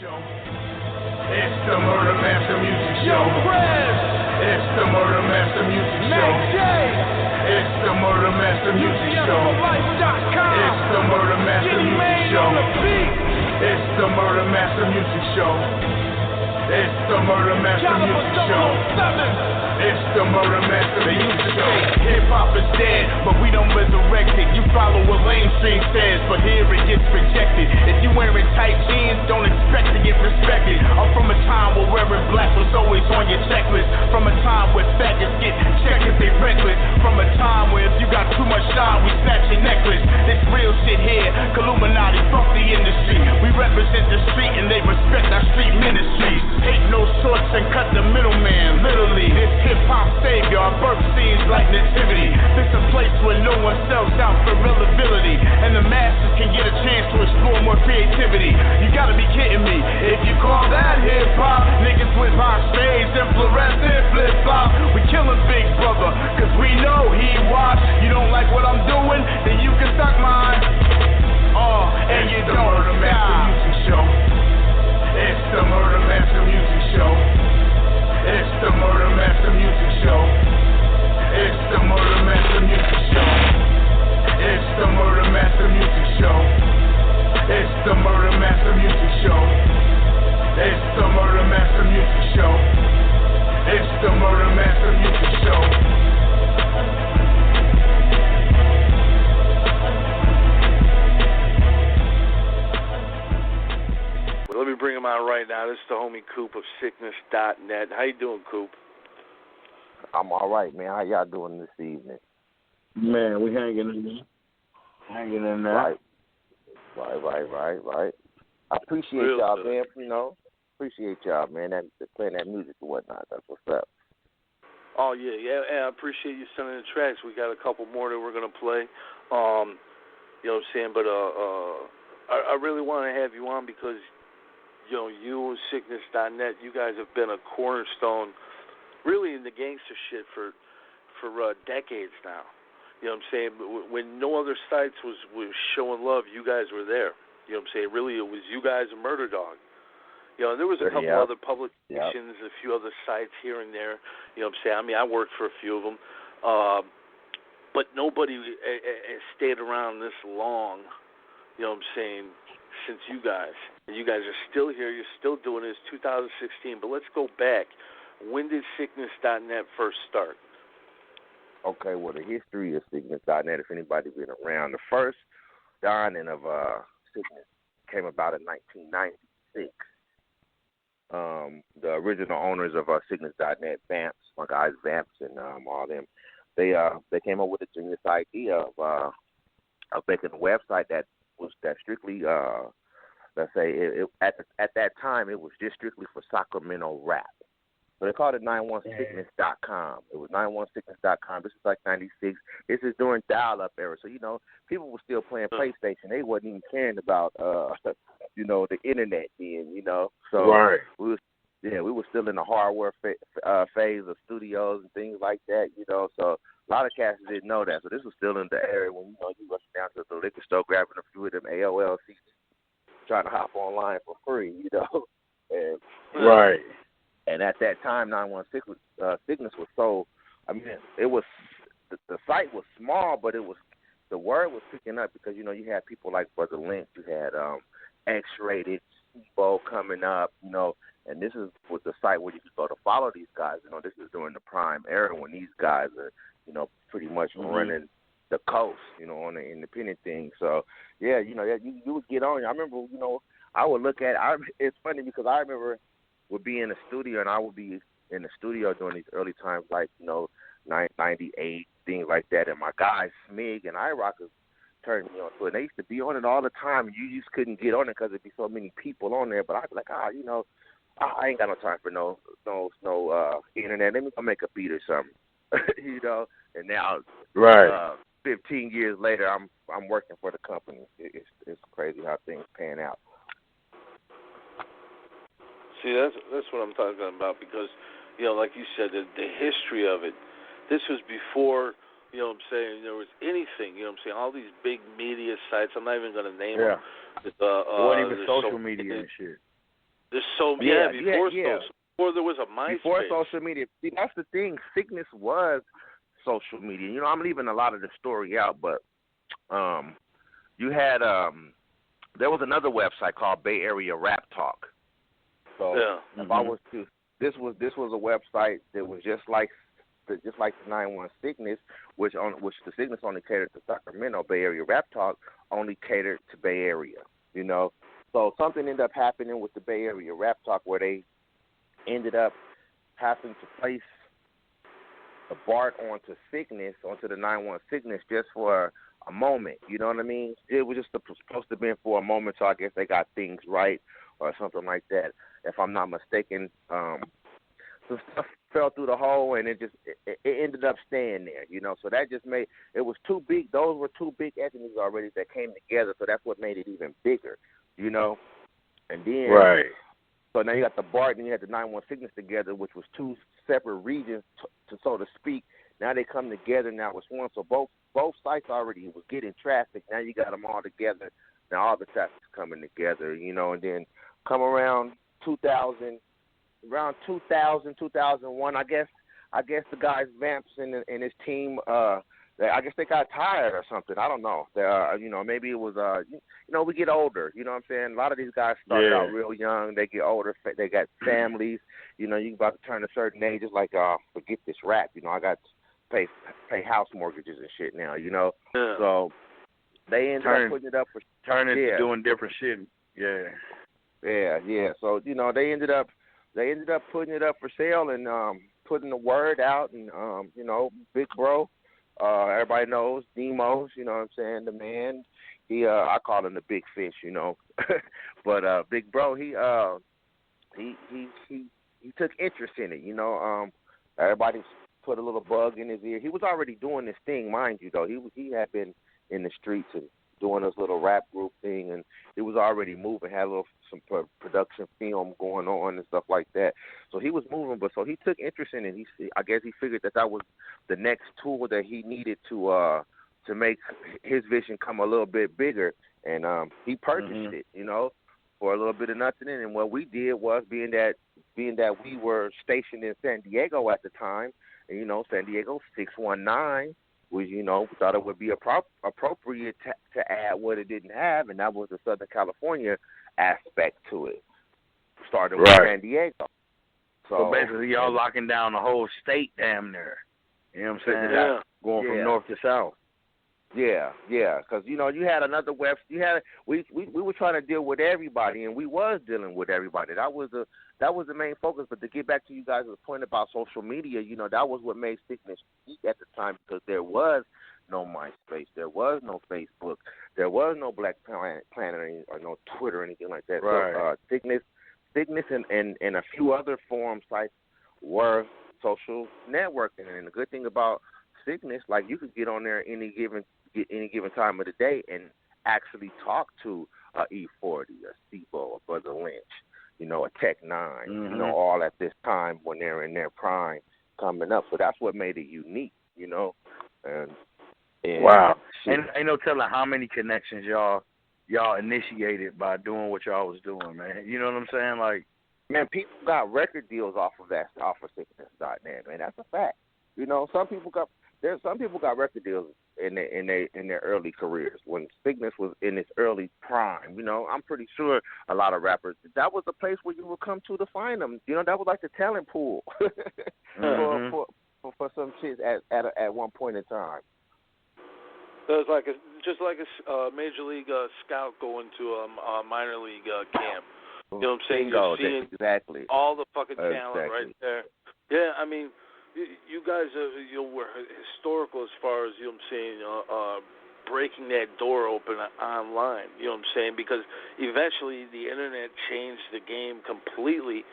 It's the Murder Master Music Show. It's the Murder Master Music Show. It's the Murder Master Music Show. It's the Murder Master Music Show. It's the Murder Master Music Show. It's the Murder Master Music Show. It's the Murder Master Music Show. Hip-hop is dead, but we don't resurrect it. You follow what mainstream says, but here it gets rejected. If you wearing tight jeans, don't expect to get respected. I'm from a time where wearing black was always on your checklist. From a time where faggots get checked if they reckless. From a time where if you got too much shine, we snatch your necklace. This real shit here, Illuminati, fuck the industry. We represent the street and they respect our street ministries. Take no shorts and cut the middleman, literally. This hip-hop savior, our birth scenes like nativity. This a place where no one sells out for reliability, and the masses can get a chance to explore more creativity. You gotta be kidding me. If you call that hip-hop, niggas with high shades and fluorescent flip-flop. We killing Big Brother, cause we know he watch. You don't like what I'm doing, then you can suck mine. And you don't Murder Master Music Show. It's the Murder Master Music Show. It's the Murder Master Music Show. It's the Murder Master Music Show. It's the Murder Master Music Show. It's the Murder Master Music Show. It's the Murder Master Music Show. It's the Murder Master Music Show. Let me bring him out right now. This is the homie Coop of Siccness.net. How you doing, Coop? I'm all right, man. How y'all doing this evening? Man, we hanging in there. Hanging in there. Right. I appreciate y'all, man. Appreciate y'all, man. That playing that music and whatnot. That's what's up. Oh, yeah. And I appreciate you sending the tracks. We got a couple more that we're going to play. You know what I'm saying? But I really want to have you on because, you know, you and Siccness.net, you guys have been a cornerstone really in the gangster shit for decades now. You know what I'm saying? When no other sites was showing love, you guys were there. You know what I'm saying? Really, it was you guys and Murder Dog. You know, there was a couple other publications, a few other sites here and there. You know what I'm saying? I mean, I worked for a few of them. But nobody stayed around this long, you know what I'm saying, since you guys. And you guys are still here. You're still doing it. It's 2016. But let's go back. When did Siccness.net first start? Okay, well, the history of Siccness.net, if anybody's been around, the first dawning of Siccness came about in 1996. The original owners of Siccness.net, Vamps, my guys Vamps and all them, they came up with a genius idea of making a website that strictly, let's say, at that time it was just strictly for Sacramento rap. So they called it 91sickness.com. It was 91sickness.com. This is like 96. This is during dial-up era. So, you know, people were still playing PlayStation. They wasn't even caring about, you know, the internet then, you know. So we were still in the hardware phase of studios and things like that, you know. So a lot of cats didn't know that. So this was still in the area when, you know, you rushing down to the liquor store, grabbing a few of them AOL CDs, trying to hop online for free, you know. And, And at that time, 916 Siccness was so. I mean, it was the site was small, but the word was picking up because you know you had people like Brother Lynch, you had X-Rated, Steve-O coming up, you know, and this was the site where you could go to follow these guys. You know, this is during the prime era when these guys are, you know, pretty much running the coast, you know, on the independent thing. So yeah, you know, you would get on. I remember, you know, I would look at. It's funny because I remember. Would be in the studio, and I would be in the studio during these early times, like, you know, 98, things like that. And my guys, Smig and iRockers, turned me on to it. And they used to be on it all the time. You just couldn't get on it because there'd be so many people on there. But I'd be like, you know, I ain't got no time for no internet. Let me go make a beat or something, you know. And now, 15 years later, I'm working for the company. It's crazy how things pan out. See, that's what I'm talking about because, you know, like you said, the history of it, this was before, you know what I'm saying, there was anything, you know what I'm saying, all these big media sites, I'm not even going to name them. It wasn't even social media and shit. There's before there was a MySpace. Before social media. See, that's the thing. Siccness was social media. You know, I'm leaving a lot of the story out, but you had there was another website called Bay Area Rap Talk. So if I was to, this was a website that was just like the 9-1 Siccness, which the Siccness only catered to Sacramento. Bay Area Rap Talk only catered to Bay Area. You know, so something ended up happening with the Bay Area Rap Talk where they ended up having to place the BART onto Siccness, onto the 9-1 Siccness, just for a moment. You know what I mean? It was just supposed to be for a moment, so I guess they got things right or something like that. If I'm not mistaken, some stuff fell through the hole, and it ended up staying there, you know. So that just made it was too big. Those were two big entities already that came together, so that's what made it even bigger, you know. And then, so now you got the BART and you had the 9-1 Siccness together, which was two separate regions, so to speak. Now they come together now as one. So both sites already was getting traffic. Now you got them all together. Now all the traffic's coming together, you know. And then come around 2000. Around 2000, 2001, I guess the guys Vamps and his team, I guess they got tired or something. I don't know. You know, maybe it was you know, we get older. You know what I'm saying? A lot of these guys started out real young. They get older. They got families. You know, you about to turn a certain age. It's like, forget this rap. You know, I got to pay house mortgages and shit now. You know, so they ended up putting it up for to doing different shit. Yeah. So you know, they ended up putting it up for sale and putting the word out, and you know, Big Bro, everybody knows Demos, you know what I'm saying, the man. He I call him the big fish, you know. But Big Bro, he took interest in it, you know. Everybody put a little bug in his ear. He was already doing this thing, mind you, though. He had been in the streets and doing this little rap group thing, and he was already moving, had some production film going on and stuff like that. So he was moving, but so he took interest in it. I guess he figured that was the next tool that he needed to make his vision come a little bit bigger, and he purchased it, you know, for a little bit of nothing. And what we did was, being that we were stationed in San Diego at the time, and you know, San Diego 619. We thought it would be appropriate to add what it didn't have, and that was the Southern California aspect to it. Started with San Diego. So basically, y'all locking down the whole state damn near. You know what I'm saying? Going from north to south. Yeah, because you know, you had another we were trying to deal with everybody, and we was dealing with everybody. That was the main focus. But to get back to you guys' point about social media, you know, that was what made Siccness unique at the time, because there was no MySpace, there was no Facebook, there was no Black Planet or no Twitter or anything like that. Right. So Siccness and a few other forum sites were social networking, and the good thing about Siccness, like, you could get on there any given time of the day and actually talk to a E40, a Stebo, a Brother Lynch, you know, a Tech 9, you know, all at this time when they're in their prime coming up. So that's what made it unique, you know. And wow. And ain't no telling how many connections y'all initiated by doing what y'all was doing, man. You know what I'm saying? Like, man, people got record deals off of Siccness.net, man. That's a fact. You know, some people got record deals in their early careers when Siccness was in its early prime. You know, I'm pretty sure a lot of rappers, that was the place where you would come to find them. You know, that was like the talent pool for some shit at one point in time. So it's just like a major league scout going to a minor league camp. You know what I'm saying? Bingo, you're seeing exactly all the fucking talent right there. Yeah, I mean, you guys were historical as far as, you know what I'm saying, breaking that door open online, you know what I'm saying, because eventually the internet changed the game completely,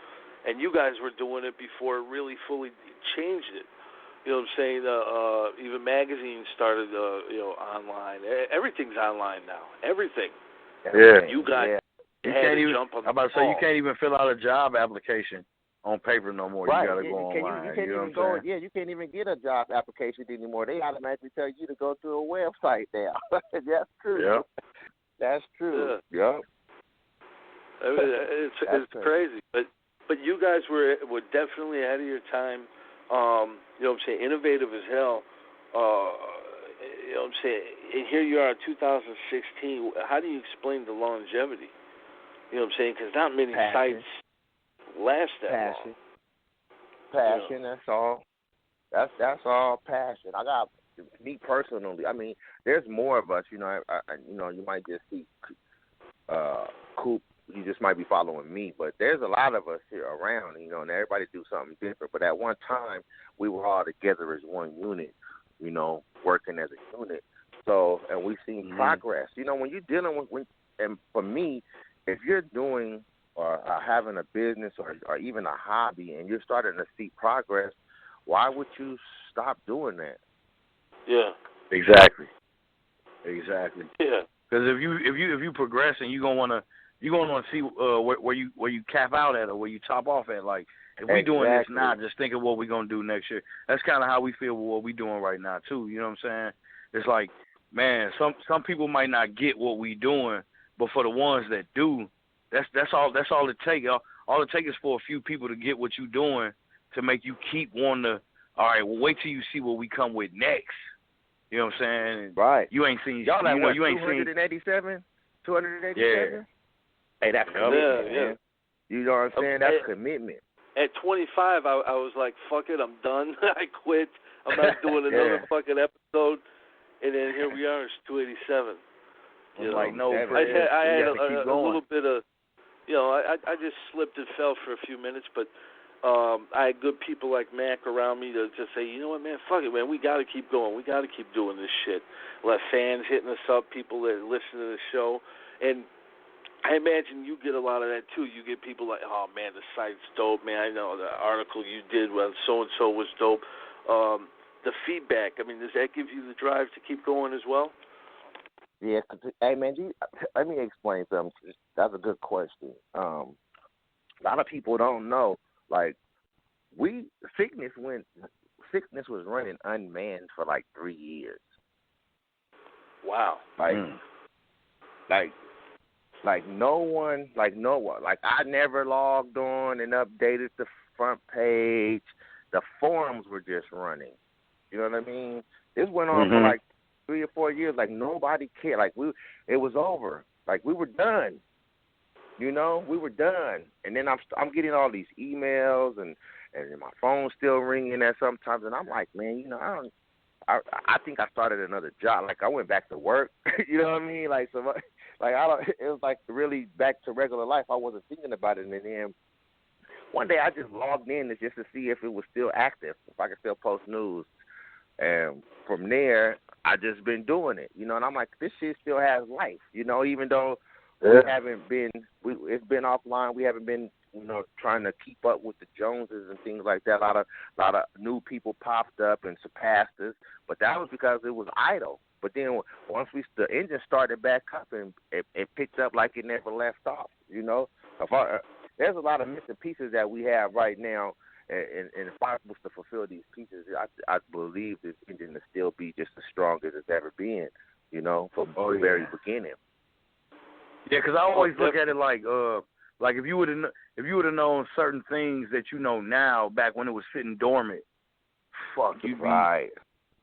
and you guys were doing it before it really fully changed it. You know what I'm saying? Even magazines started, online. Everything's online now. Everything. Yeah. You guys had to jump on the ball. You can't even fill out a job application on paper no more. Right. You got to go online. You know what I'm saying? You can't even get a job application anymore. They automatically tell you to go to a website now. That's true. Yep. That's true. Yeah. Yep. I mean, it's crazy. But you guys were definitely ahead of your time. You know what I'm saying? Innovative as hell. You know what I'm saying? And here you are in 2016. How do you explain the longevity? You know what I'm saying? Because not many sites last that long. Passion, that's all. That's all passion. I got me personally. I mean, there's more of us. You know, you might just see Coop. You just might be following me, but there's a lot of us here around. You know, and everybody do something different. But at one time, we were all together as one unit. You know, working as a unit. So, and we've seen progress. You know, when you're dealing with, and for me, if you're doing or having a business or even a hobby, and you're starting to see progress, why would you stop doing that? Yeah. Exactly. Yeah. Because if you progress and you're gonna want to see where you cap out at or where you top off at. Like if we doing this now, just think of what we're gonna do next year. That's kind of how we feel with what we doing right now too. You know what I'm saying? It's like, man, some people might not get what we doing, but for the ones that do, that's all it takes. All it takes is for a few people to get what you doing to make you keep wanting to. All right, well, wait till you see what we come with next. You know what I'm saying? Right. You ain't seen y'all like you ain't 287, 287. Yeah. Hey, that's commitment, yeah. man. You know what I'm saying? That's commitment. At 25, I was like, fuck it, I'm done. I quit. I'm not doing another fucking episode. And then here we are, it's 287. You know, like, no, I had a little bit of, you know, I just slipped and fell for a few minutes, but I had good people like Mac around me to just say, you know what, man, fuck it, man, we got to keep going. We got to keep doing this shit. Let fans hitting us up, people that listen to the show. And I imagine you get a lot of that, too. You get people like, oh, man, the site's dope, man. I know the article you did when so-and-so was dope. The feedback, I mean, does that give you the drive to keep going as well? Yeah, hey, man, let me explain something. That's a good question. A lot of people don't know, like, Siccness was running unmanned for like 3 years. Wow. Like no one. Like I never logged on and updated the front page. The forums were just running. You know what I mean? This went on for like 3 or 4 years. Like nobody cared. Like it was over. Like we were done. You know, we were done. And then I'm getting all these emails and my phone's still ringing at sometimes. And I'm like, man, you know, I think I started another job. Like I went back to work. You know what I mean? Like so. Like it was like really back to regular life. I wasn't thinking about it, and then one day I just logged in just to see if it was still active, if I could still post news. And from there, I just been doing it, you know. And I'm like, this shit still has life, you know. Even though it's been offline, we haven't been, you know, trying to keep up with the Joneses and things like that. A lot of new people popped up and surpassed us, but that was because it was idle. But then once the engine started back up and it picked up like it never left off, you know. There's a lot of missing pieces that we have right now, and if I was to fulfill these pieces, I believe this engine will still be just as strong as it's ever been, you know, from the very beginning. Yeah, because I always look at it like if you would have known certain things that you know now back when it was sitting dormant, fuck, you'd be right.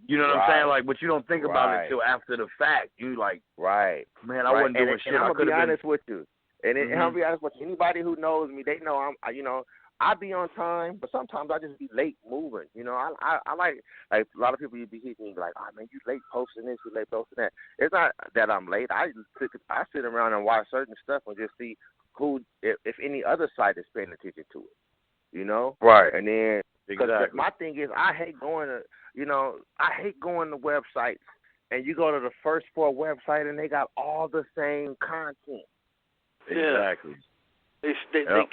You know what I'm saying? Like, but you don't think about it till after the fact. You like, man, I wasn't doing shit. And I'm gonna be honest with you. And I'll be honest with you. Anybody who knows me, they know I be on time, but sometimes I just be late moving. You know, I like a lot of people you be hitting me like, oh man, you late posting this, you late posting that. It's not that I'm late. I sit around and watch certain stuff and just see if any other site is paying attention to it. You know, right? And then exactly. My thing is, I hate going to websites and you go to the first 4 websites and they got all the same content. Exactly. They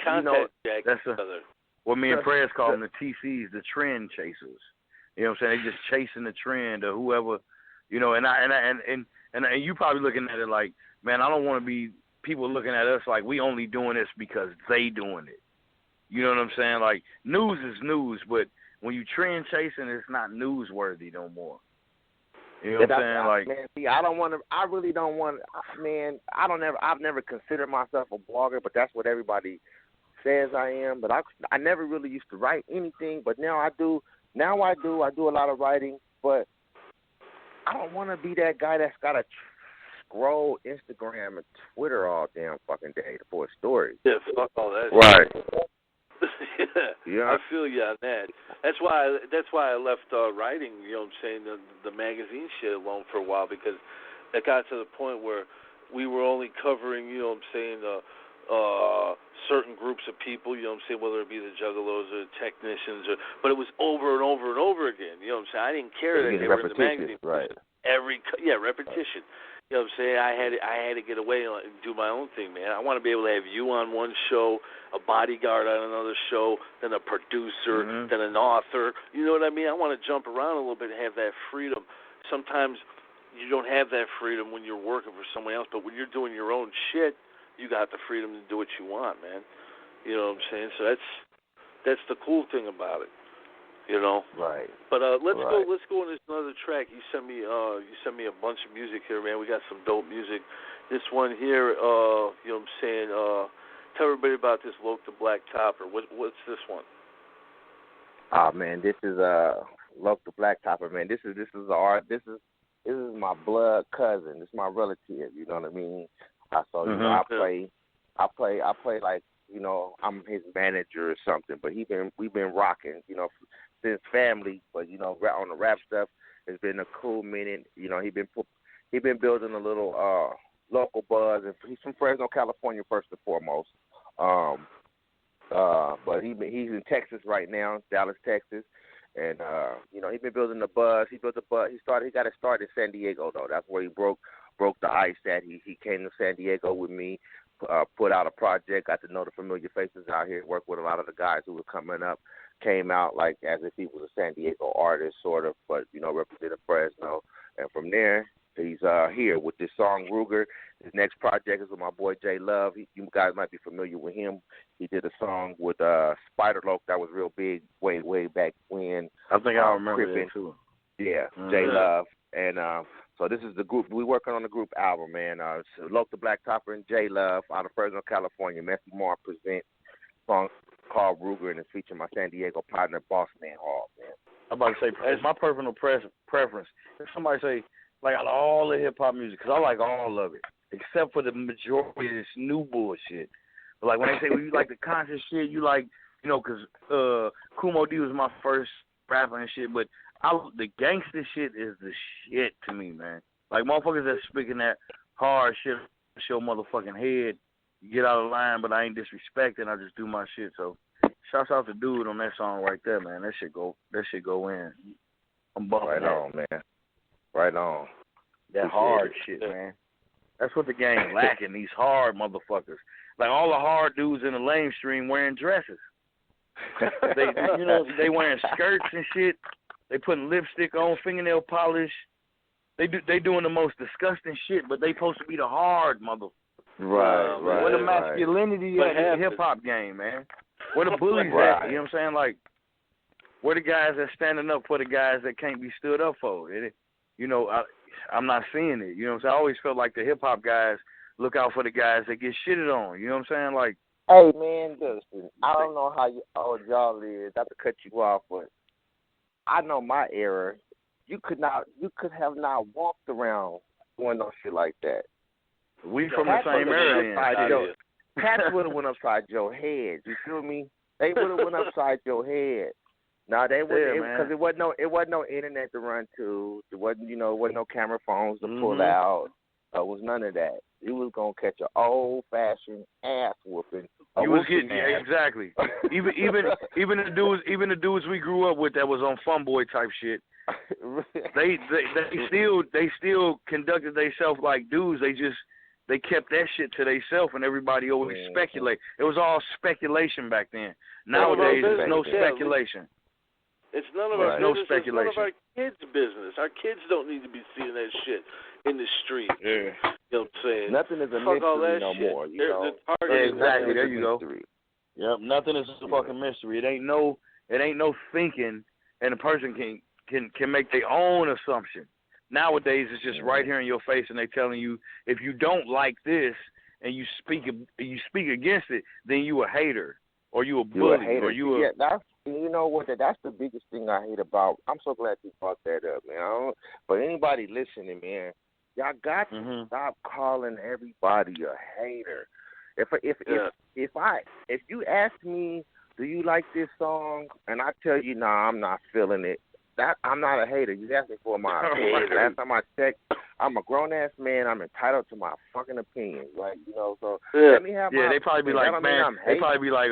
contact each other. What me and Prez call them the TCs, the trend chasers. You know what I'm saying? They just chasing the trend or whoever, you know. And you probably looking at it like, man, I don't want to be people looking at us like we only doing this because they doing it. You know what I'm saying? Like news is news, but when you trend chasing, it's not newsworthy no more. You know what I'm saying? Like, man, see, I don't want to. I really don't want. Man, I've never considered myself a blogger, but that's what everybody says I am. But I never really used to write anything, but now I do. Now I do. I do a lot of writing, but I don't want to be that guy that's got to scroll Instagram and Twitter all damn fucking day for a story. Yeah, fuck all that. Right. Yeah, I feel you on that. That's why I left writing. You know what I'm saying, the magazine shit alone for a while, because it got to the point where we were only covering, you know what I'm saying, certain groups of people. You know what I'm saying, whether it be the Juggalos or the technicians, but it was over and over and over again. You know what I'm saying. I didn't care that they were in the magazine. Right. Repetition. You know what I'm saying? I had to get away and do my own thing, man. I want to be able to have you on one show, a bodyguard on another show, then a producer, then an author. You know what I mean? I want to jump around a little bit and have that freedom. Sometimes you don't have that freedom when you're working for someone else, but when you're doing your own shit, you got the freedom to do what you want, man. You know what I'm saying? So that's the cool thing about it. You know, right? But let's go on this another track. You sent me a bunch of music here, man. We got some dope music. This one here, you know what I'm saying? Tell everybody about this Loke the Black Topper. What's this one? Oh man, this is Loke the Black Topper, man. This is my blood cousin. This is my relative. You know what I mean? So you know, I play like, you know, I'm his manager or something. But we've been rocking, you know, since family. But you know, on the rap stuff, it's been a cool minute. You know, he been building a little local buzz, and he's from Fresno, California, first and foremost. But he's in Texas right now, Dallas, Texas, and you know, he's been building the buzz. He built the buzz. He got to start in San Diego though. That's where he broke the ice at. He came to San Diego with me. Put out a project, got to know the familiar faces out here, worked with a lot of the guys who were coming up, came out like as if he was a San Diego artist, sort of, but, you know, represented Fresno. And from there, he's here with this song, Ruger. His next project is with my boy J Love. You guys might be familiar with him. He did a song with Spider Loke that was real big way back when. I think I remember that too. Yeah, J Love. And so this is the group. We're working on the group album, man. Loke the Black Topper and J Love out of Fresno, California. Messy Moore presents a song called Ruger, and it's featuring my San Diego partner, Boss Man Hall, man. I'm about to say, it's my personal preference. If somebody say, like, I like all the hip-hop music, because I like all of it, except for the majority of this new bullshit. But, like, when they say, well, you like the conscious shit, you like, you know, because Kumo D was my first rapper and shit, but the gangster shit is the shit to me, man. Like, motherfuckers that's speaking that hard shit, show motherfucking head, you get out of line, but I ain't disrespecting, I just do my shit. So, shouts out to dude on that song right there, man. That shit go in. I'm bumping right that. On, man. Right on. That hard shit, man. That's what the game lacking, these hard motherfuckers. Like, all the hard dudes in the lamestream wearing dresses. They wearing skirts and shit. They putting lipstick on, fingernail polish. They doing the most disgusting shit, but they supposed to be the hard motherfuckers. Right. Where the masculinity at in the hip hop game, man? Where the bullies at? You know what I'm saying? Like, where the guys that's standing up for the guys that can't be stood up for? You know, I'm not seeing it. You know what I'm saying? I always felt like the hip hop guys look out for the guys that get shitted on. You know what I'm saying? Like, hey man, listen, I don't know how old y'all is. Not to cut you off, but I know my era. You could have not walked around doing no shit like that. We from the same era. Cats would have went upside your head. You feel me? They would have went upside your head. No, they wouldn't, because it wasn't no internet to run to. It wasn't no camera phones to pull out. It was none of that. You was gonna catch an old fashioned ass whooping. You was getting exactly. even the dudes we grew up with that was on funboy type shit. They still conducted themselves like dudes. They kept that shit to themselves, and everybody always speculate. It was all speculation back then. Nowadays, there's no speculation. It's none of our business. It's none of our kids' business. Our kids don't need to be seeing that shit in the street. Yeah. You know what I'm saying? Nothing is a mystery no more. You know? Exactly. There you go. Yep. Nothing is a fucking mystery. It ain't no thinking, and a person can make their own assumption. Nowadays, it's just right here in your face, and they telling you if you don't like this and you speak against it, then you a hater or you a bully or you a. Yeah, that's, you know what? That's the biggest thing I hate about. I'm so glad you brought that up, man. But anybody listening, man, y'all got to stop calling everybody a hater. If you ask me, do you like this song, and I tell you, nah, I'm not feeling it. That I'm not a hater. You asked me for my opinion. Last time I checked, I'm a grown ass man. I'm entitled to my fucking opinion, right? You know, so let me have my. Yeah, they probably be like, man. They probably be like,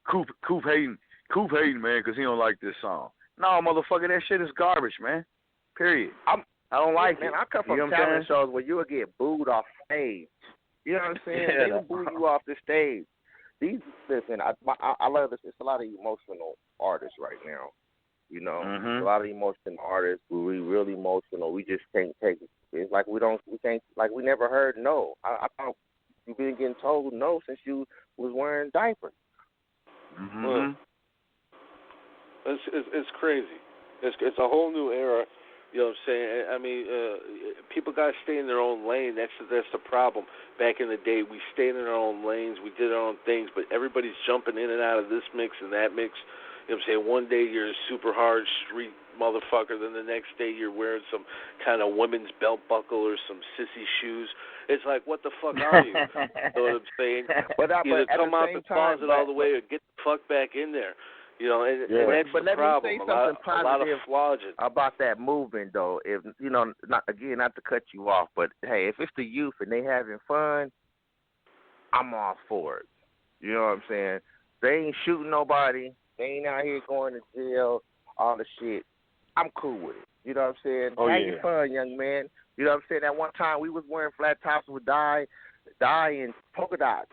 Coop hating, man, because he don't like this song. No, motherfucker, that shit is garbage, man. Period. I don't like it. Man, I come from talent shows where you would get booed off stage. You know what I'm saying? Yeah. They will boo you off the stage. Listen, I love this. It's a lot of emotional artists right now. You know, a lot of emotional artists. We really emotional. We just can't take it. It's like we can't, like we never heard no. I thought you've been getting told no since you was wearing diapers. Well, it's crazy. It's a whole new era. You know what I'm saying? I mean, people got to stay in their own lane. That's the problem. Back in the day, we stayed in our own lanes. We did our own things, but everybody's jumping in and out of this mix and that mix. You know what I'm saying? One day you're a super hard street motherfucker, then the next day you're wearing some kind of women's belt buckle or some sissy shoes. It's like, what the fuck are you? You know what I'm saying? Either come out the closet all the way or get the fuck back in there. You know, and that's the problem. Let me say something positive flogging about that movement, though. If you know, not to cut you off, but hey, if it's the youth and they having fun, I'm all for it. You know what I'm saying? They ain't shooting nobody. They ain't out here going to jail. All the shit. I'm cool with it. You know what I'm saying? Have your fun, young man. You know what I'm saying? At one time we was wearing flat tops with dye and polka dots.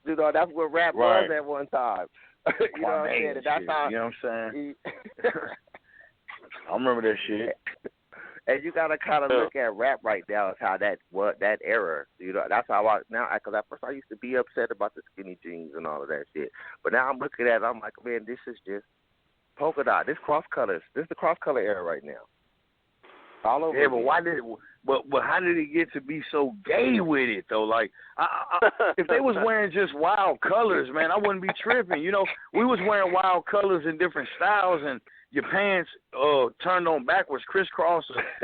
You know, that's what rap was at one time. You know what I'm saying? That's how. You know what I'm saying? I remember that shit. And you gotta kind of look at rap right now as how that era. You know, that's how because at first I used to be upset about the skinny jeans and all of that shit. But now I'm looking at it, I'm like, man, this is just polka dot. This cross colors. This is the cross color era right now. All over. Yeah, but why did it? But how did it get to be so gay with it though? Like, if they was wearing just wild colors, man, I wouldn't be tripping. You know, we was wearing wild colors in different styles, and your pants turned on backwards, crisscross.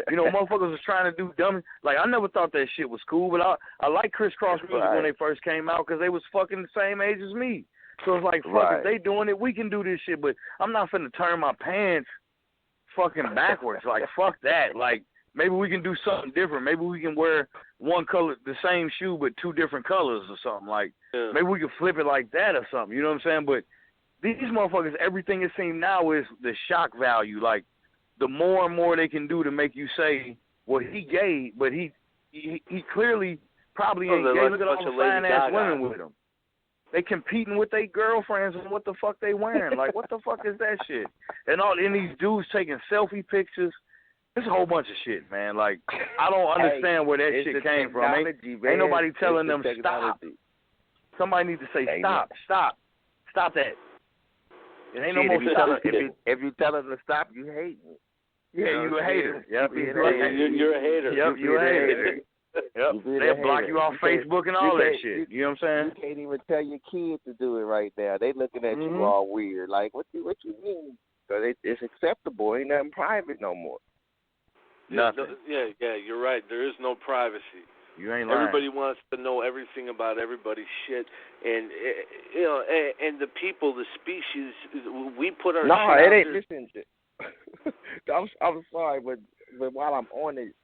You know, motherfuckers was trying to do dumb. Like, I never thought that shit was cool, but I like crisscross music when they first came out because they was fucking the same age as me. So it's like, fuck, if they doing it, we can do this shit. But I'm not finna turn my pants fucking backwards. Like, fuck that. Like, maybe we can do something different. Maybe we can wear one color, the same shoe, but two different colors or something. Like, maybe we can flip it like that or something. You know what I'm saying? But these motherfuckers, everything it seems now is the shock value. Like, the more and more they can do to make you say, well, he gay, but he clearly probably ain't gay. Look at all the fine-ass women with him. They competing with their girlfriends and what the fuck they wearing. Like, what the fuck is that shit? And these dudes taking selfie pictures. There's a whole bunch of shit, man. Like, I don't understand where that shit came from. Ain't nobody telling them stop. Somebody needs to say stop that. It ain't no more stop. If you tell them to stop, you hate me. Yeah, you a hater. Yep, you're a hater. Yep, you're a hater. Yep, they'll block you off Facebook and all that shit. You know what I'm saying? You can't even tell your kids to do it right now. They looking at you all weird. Like, what you mean? Because it's acceptable. Ain't nothing private no more. Nothing. Yeah, you're right. There is no privacy. You ain't lying. Everybody wants to know everything about everybody's shit, and you know, and the people, the species, we put our. No, shit it ain't. Listen, I'm sorry, but while I'm on it,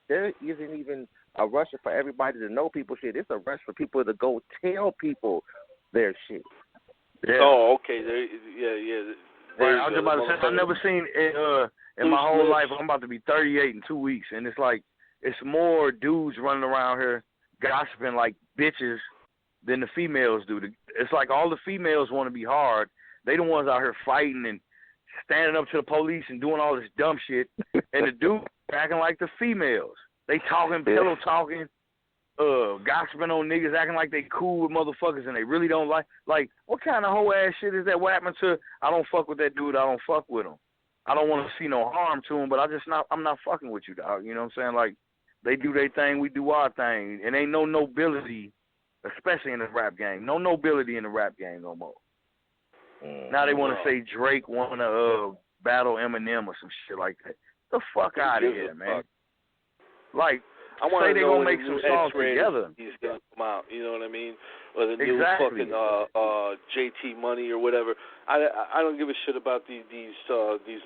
there isn't even a rush for everybody to know people shit. It's a rush for people to go tell people their shit. Yeah. Oh, okay. Yeah. Right, I was about to say, I've never seen in my whole life. I'm about to be 38 in 2 weeks, and it's like it's more dudes running around here gossiping like bitches than the females do. It's like all the females want to be hard. They the ones out here fighting and standing up to the police and doing all this dumb shit, and the dudes acting like the females. They talking, pillow talking, gossiping on niggas, acting like they cool with motherfuckers and they really don't like, what kind of whole ass shit is that? What happened to, I don't fuck with that dude, I don't fuck with him. I don't want to see no harm to them, but I'm not fucking with you, dog. You know what I'm saying? Like, they do their thing, we do our thing, and ain't no nobility, especially in the rap game. No nobility in the rap game no more. Now they want to say Drake want to battle Eminem or some shit like that. The fuck out of here, man. Like, I want say to they know gonna make some songs together. He's gonna come out. You know what I mean? Or the new Exactly. fucking JT Money or whatever. I don't give a shit about these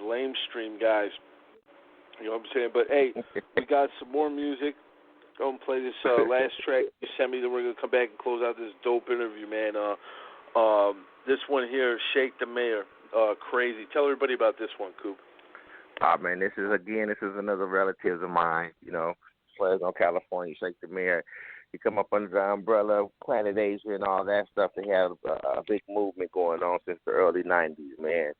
lamestream guys. You know what I'm saying? But hey, we got some more music. Go and play this last track you sent me. Then we're gonna come back and close out this dope interview, man. This one here, Shake the Mayor, Crazy. Tell everybody about this one, Coop. Man, this is another relative of mine, you know. Fresno, California, Shake the Mayor. He come up under the umbrella of Planet Asia and all that stuff. They have a big movement going on since the early 90s, man.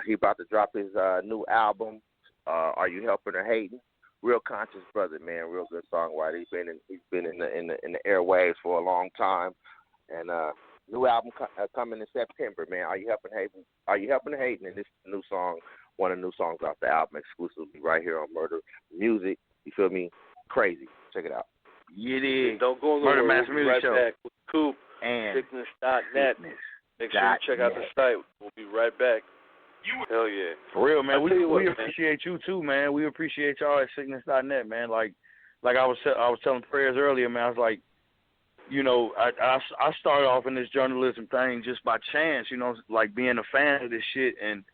He about to drop his new album, Are You Helping or Hating? Real conscious brother, man. Real good songwriter. He's been in the airwaves for a long time, and new album coming in September, man. Are You Helping Hating? Are You Helping or Hating? And this is the new song, one of the new songs off the album, exclusively right here on Murder Music. You feel me? Crazy. Check it out. Yeah, it is. Don't go Murder nowhere. Master We'll be Music right Show. back with Coop. And Siccness.net. Make sure you check out the site. We'll be right back. Hell yeah. For real, man. We man. appreciate you too, man. We appreciate y'all at Siccness.net, man. Like I was telling Prayers earlier, man. I was like, you know, I started off in this journalism thing just by chance, you know, like being a fan of this shit and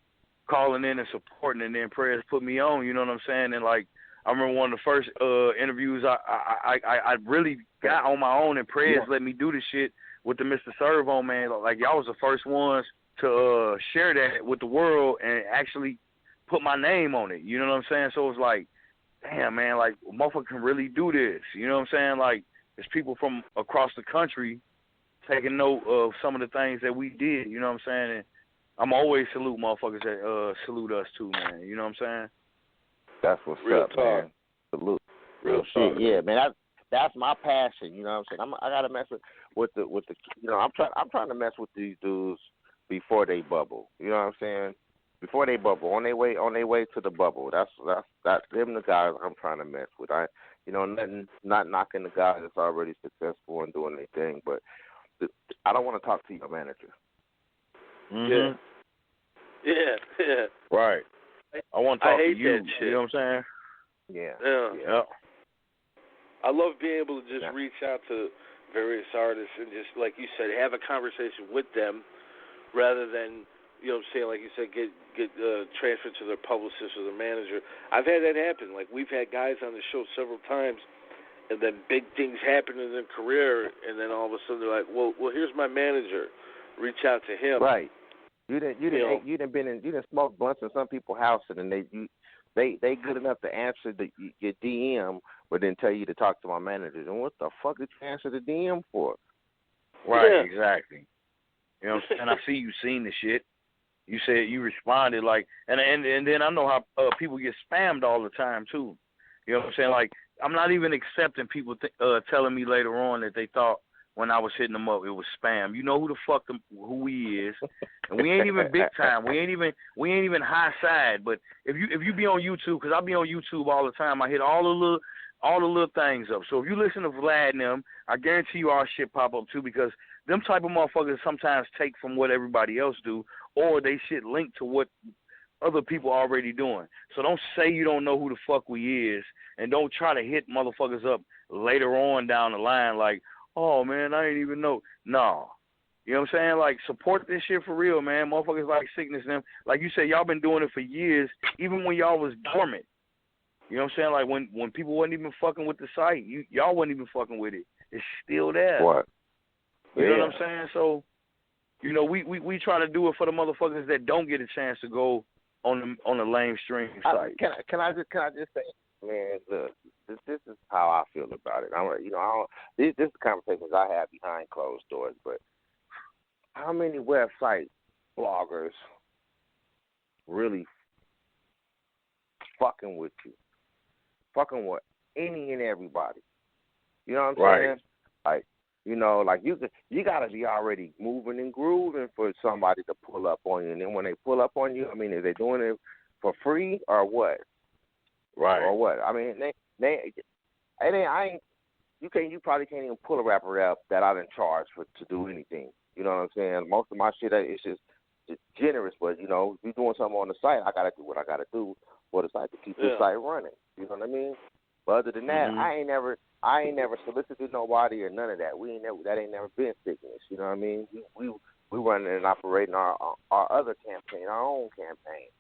calling in and supporting, and then Prayers put me on. You know what I'm saying? And like, I remember one of the first interviews I really got on my own, and Prayers let me do this shit with the Mr. Servo, man. Like, y'all was the first ones to share that with the world and actually put my name on it. You know what I'm saying? So it was like, damn, man, like, motherfucker can really do this. You know what I'm saying? Like, there's people from across the country taking note of some of the things that we did. You know what I'm saying? And I'm always salute motherfuckers that salute us too, man. You know what I'm saying? That's what's Real up, talk. man. Salute. Real shit, yeah, man. That's my passion. You know what I'm saying? I gotta mess with the. You know, I'm trying to mess with these dudes before they bubble. You know what I'm saying? Before they bubble, on their way to the bubble. That's them the guys I'm trying to mess with. Not knocking the guys that's already successful and doing their thing, but I don't want to talk to your manager. Mm-hmm. Yeah. Right. I want to talk to you. That shit. You know what I'm saying? Yeah. I love being able to just reach out to various artists and just, like you said, have a conversation with them rather than, you know what I'm saying, like you said, get transferred to their publicist or their manager. I've had that happen. Like, we've had guys on the show several times, and then big things happen in their career, and then all of a sudden they're like, well, here's my manager. Reach out to him. Right. You didn't smoke blunts in some people's house, and they good enough to answer your DM, but then tell you to talk to my managers. And what the fuck did you answer the DM for? Right, exactly. You know what I'm saying? I see you seen the shit. You said you responded like, and then I know how people get spammed all the time too. You know what I'm saying? Like, I'm not even accepting people telling me later on that they thought when I was hitting them up it was spam. You know who the fuck who he is, and we ain't even big time. We ain't even high side. But if you be on YouTube, because I be on YouTube all the time, I hit all the little things up. So if you listen to Vlad and them, I guarantee you our shit pop up too, because them type of motherfuckers sometimes take from what everybody else do, or they shit link to what other people already doing. So don't say you don't know who the fuck we is, and don't try to hit motherfuckers up later on down the line like, oh man, I ain't even know. No. You know what I'm saying? Like, support this shit for real, man. Motherfuckers like Siccness and them. Like you said, y'all been doing it for years, even when y'all was dormant. You know what I'm saying? Like, when people wasn't even fucking with the site, y'all wasn't even fucking with it. It's still there. What? You know what I'm saying? So, you know, we try to do it for the motherfuckers that don't get a chance to go on the lamestream site. Can I just say, man, look, this is how I feel about it. This is conversations I have behind closed doors. But how many website bloggers really fucking with you? Fucking with any and everybody. You know what I'm saying? Like, you know, like you gotta be already moving and grooving for somebody to pull up on you. And then when they pull up on you, I mean, if they're doing it for free or what? Right. Or what? I mean, you probably can't even pull a rapper up that I didn't charge to do anything. You know what I'm saying? Most of my shit is just generous, but if you're doing something on the site, I gotta do what I gotta do for the site to keep the site running. You know what I mean? But other than that, I ain't never solicited nobody or none of that. That ain't never been Siccness. You know what I mean? We running and operating our other campaign, our own campaign.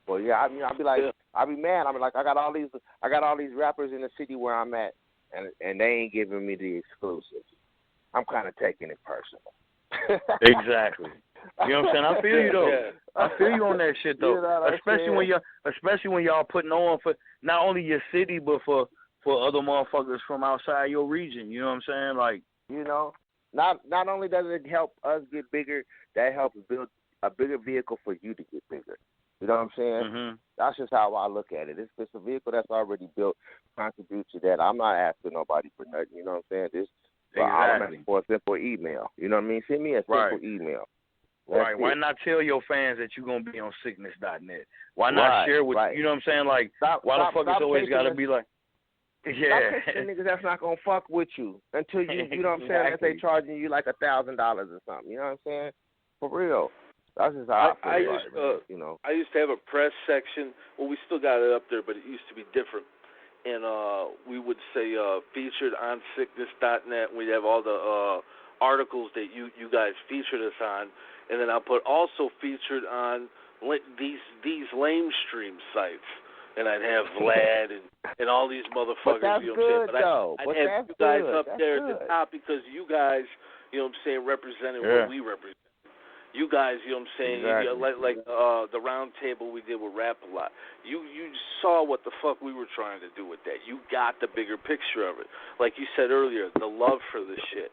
Well, yeah, I'll be like, I'll be mad. I'm like, I got all these rappers in the city where I'm at, and they ain't giving me the exclusives. I'm kind of taking it personal. Exactly. You know what I'm saying? I feel you though. Yeah. I feel you on that shit though. Especially when y'all putting on for not only your city but for other motherfuckers from outside your region. You know what I'm saying? Like, not only does it help us get bigger, that helps build a bigger vehicle for you to get bigger. You know what I'm saying? Mm-hmm. That's just how I look at it. It's a vehicle that's already built, contribute to that. I'm not asking nobody for nothing. You know what I'm saying? I'm asking for a simple email. You know what I mean? Send me a simple email. Right. Why not tell your fans that you're going to be on Siccness.net? Why not share with you know what I'm saying? Like, why the fuck it's always got to be like, yeah. Stop niggas that's not going to fuck with you until you know what I'm saying, unless they charging you like $1,000 or something. You know what I'm saying? For real. That's just how I feel. I used to have a press section. Well, we still got it up there, but it used to be different. And we would say featured on Siccness.net. We'd have all the articles that you guys featured us on. And then I'll put also featured on these lame stream sites. And I'd have Vlad and all these motherfuckers. But that's good, though. I'd have you guys up there at the top because you guys, you know what I'm saying, represented what we represent. You guys, you know what I'm saying, like the round table we did with Rap A Lot. You saw what the fuck we were trying to do with that. You got the bigger picture of it. Like you said earlier, the love for this shit.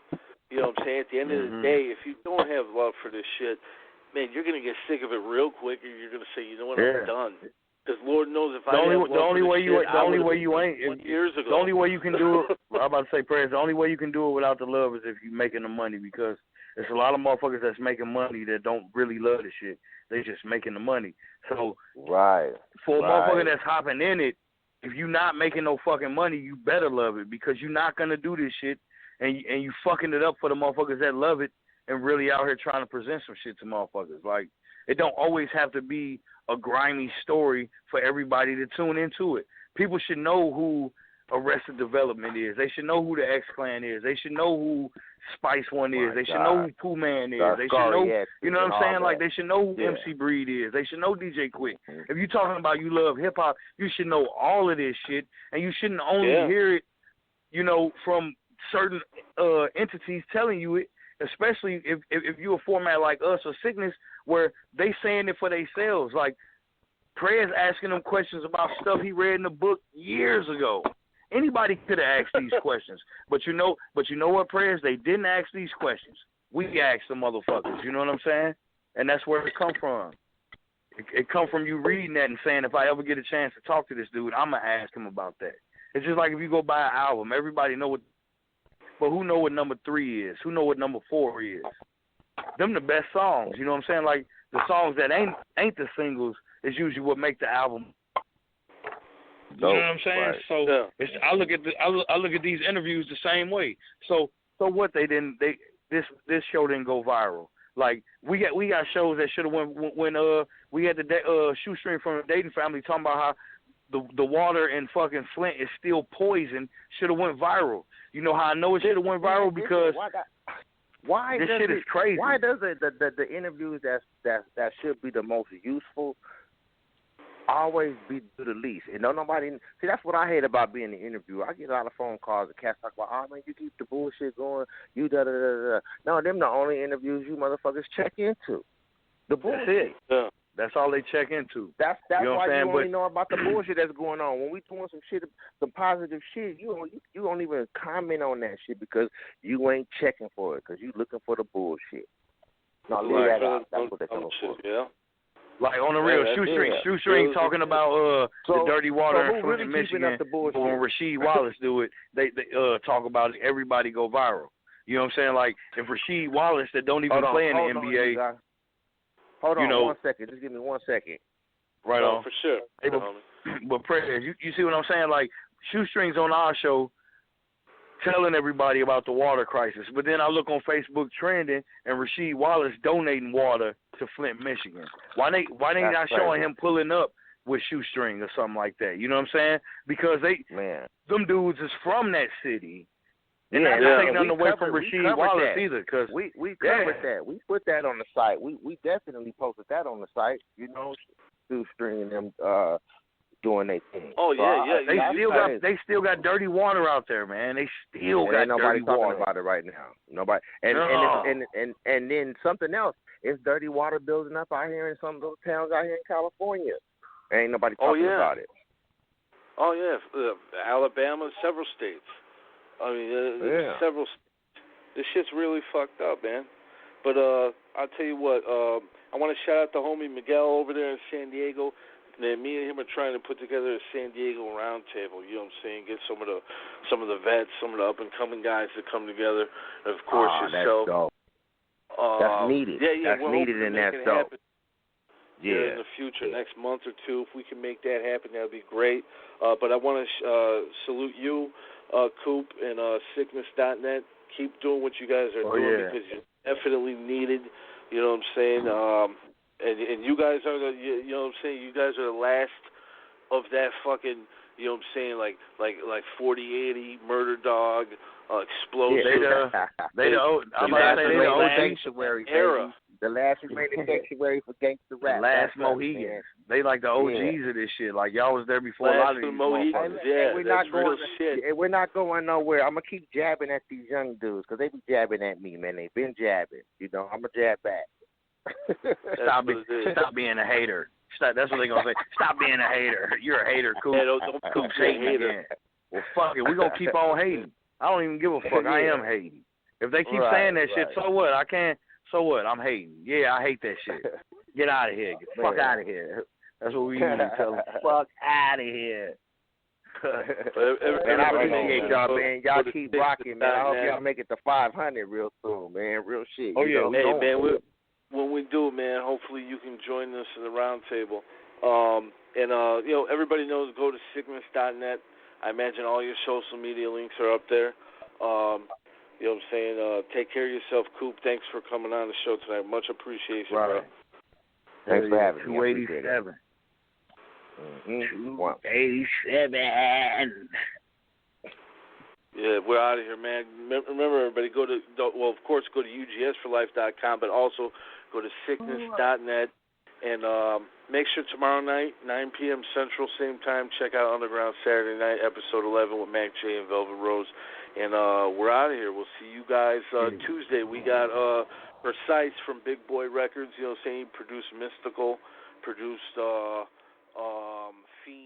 You know what I'm saying? At the end of the day, if you don't have love for this shit, man, you're going to get sick of it real quick, and you're going to say, you know what, I'm done. Because Lord knows if the only way you can do it, I'm about to say, Prez, the only way you can do it without the love is if you're making the money, because there's a lot of motherfuckers that's making money that don't really love the shit. They just making the money. So for a motherfucker that's hopping in it, if you're not making no fucking money, you better love it, because you're not going to do this shit and you fucking it up for the motherfuckers that love it and really out here trying to present some shit to motherfuckers. Like, it don't always have to be a grimy story for everybody to tune into it. People should know who Arrested Development is. They should know who the X-Clan is. They should know who Spice One is. They should know who Pooh Man is. They should know, you know what I'm saying? Like, they should know who MC Breed is. They should know DJ Quick. If you're talking about you love hip-hop, you should know all of this shit, and you shouldn't only hear it, from certain entities telling you it, especially if you're a format like us or Siccness, where they saying it for themselves. Like, Prez asking them questions about stuff he read in the book years ago. Anybody could have asked these questions. But you know what, Prez? They didn't ask these questions. We asked the motherfuckers. You know what I'm saying? And that's where it come from. It come from you reading that and saying, if I ever get a chance to talk to this dude, I'm going to ask him about that. It's just like if you go buy an album, everybody know what, but who know what number 3 is? Who know what number 4 is? Them the best songs. You know what I'm saying? Like, the songs that ain't the singles is usually what make the album. You know what I'm saying? Right. So I look at these interviews the same way. So what this show didn't go viral. Like, we got shows that should have went when we had the shoestring from the Dayton family talking about how the water in fucking Flint is still poison. Should have went viral. You know how I know it should have went viral? Because this shit is crazy. Why does the interviews that should be the most useful always be the least? And nobody see, that's what I hate about being an interviewer. I get a lot of phone calls and cats talk about, oh man, you keep the bullshit going, you da da da da. No, them the only interviews you motherfuckers check into. The bullshit. That's it. Yeah. That's all they check into. That's why you only know about the bullshit that's going on. When we doing some shit, some positive shit, you don't even comment on that shit because you ain't checking for it, because you looking for the bullshit. No, leave that out. That's what they're coming for. Yeah. Like, on the real, Shoestring talking about the dirty water in Flint, Michigan. When Rasheed Wallace do it, they talk about it, everybody go viral. You know what I'm saying? Like, if Rasheed Wallace, that don't even play in the NBA. Hold on 1 second. Just give me 1 second. Right no, on. for sure. Hey, but prayers, you see what I'm saying? Like, Shoestrings on our show telling everybody about the water crisis, but then I look on Facebook trending and Rasheed Wallace donating water to Flint, Michigan. Why they not showing him pulling up with Shoestring or something like that? You know what I'm saying? Because them dudes is from that city. And not taking nothing away from Rasheed Wallace either, because we covered that. We put that on the site. We definitely posted that on the site. You know, Shoestring and them doing their thing. Oh yeah. They still got dirty water out there, man. They still got nobody dirty talking water about it right now. Nobody. And then something else. It's dirty water building up out here in some of those towns out here in California. Ain't nobody talking about it. Oh yeah, Alabama, several states. I mean, several. This shit's really fucked up, man. But I'll tell you what. I want to shout out the homie Miguel over there in San Diego. And me and him are trying to put together a San Diego roundtable. You know what I'm saying? Get some of the vets, some of the up and coming guys to come together. And of course, yourself. That's dope. That's needed. Yeah, that's needed, and that's dope. In the future, next month or two, if we can make that happen, that would be great. But I want to salute you, Coop, and Siccness.net. Keep doing what you guys are doing because you're definitely needed. You know what I'm saying? And you guys are you know what I'm saying? You guys are the last of that fucking, you know what I'm saying, like 4080 Murder Dog, Explosive. They the old sanctuary era. The last remaining sanctuary for gangster rap. The last Mohegans. They like the OGs of this shit. Like y'all was there before a lot of these Mohegans. We're not going nowhere. I'm gonna keep jabbing at these young dudes because they be jabbing at me, man. They've been jabbing. You know, I'm gonna jab back. Stop being a hater. That's what they're going to say. Stop being a hater. You're a hater, Coop. Yeah, don't Coop hating again. Well, fuck it. We're going to keep on hating. I don't even give a fuck. I am hating. If they keep saying that shit, so what? I can't. So what? I'm hating. Yeah, I hate that shit. Get out of here. Get the fuck out of here. That's what we usually tell them. Fuck out of here. Man, I appreciate y'all, man. Y'all keep rocking, man. I hope y'all make it to 500 real soon, man. Real shit. Oh, yeah. Hey, man, when we do, man, hopefully you can join us in the round table. You know, everybody knows, go to Siccness.net. I imagine all your social media links are up there. You know what I'm saying? Take care of yourself, Coop. Thanks for coming on the show tonight. Much appreciation, bro. Thanks for having me. 287. 287. Yeah, we're out of here, man. Remember, everybody, go to UGSforlife.com, but also go to Siccness.net. And make sure tomorrow night, 9 p.m. Central, same time, check out Underground Saturday Night, episode 11 with Mac J and Velvet Rose. And we're out of here. We'll see you guys Tuesday. We got Precise from Big Boy Records, you know what I'm saying? Produced Mystical, produced Fiend.